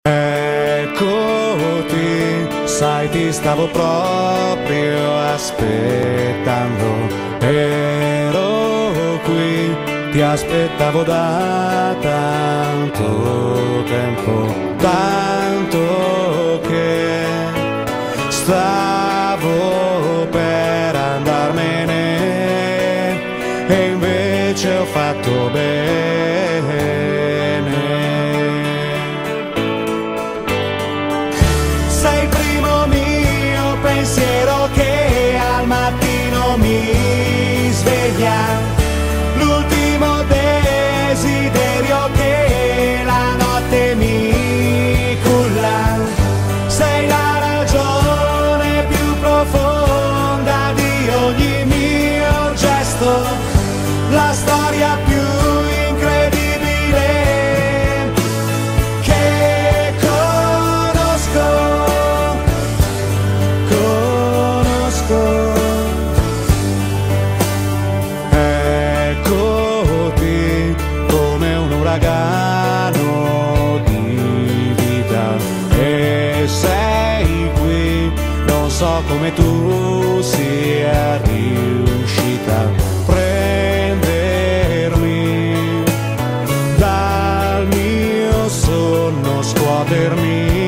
Eccoti, sai, ti stavo proprio aspettando. Ero qui, ti aspettavo da tanto tempo, tanto che stavo per andarmene e invece ho fatto bene. Sei il primo mio pensiero che al mattino mi sveglia, l'ultimo desiderio che la notte mi culla. Sei la ragione più profonda di ogni mio gesto, la storia più incredibile che conosco. Eccoti come un uragano di vita e sei qui, non so come tu sia riuscita a prendermi dal mio sonno, scuotermi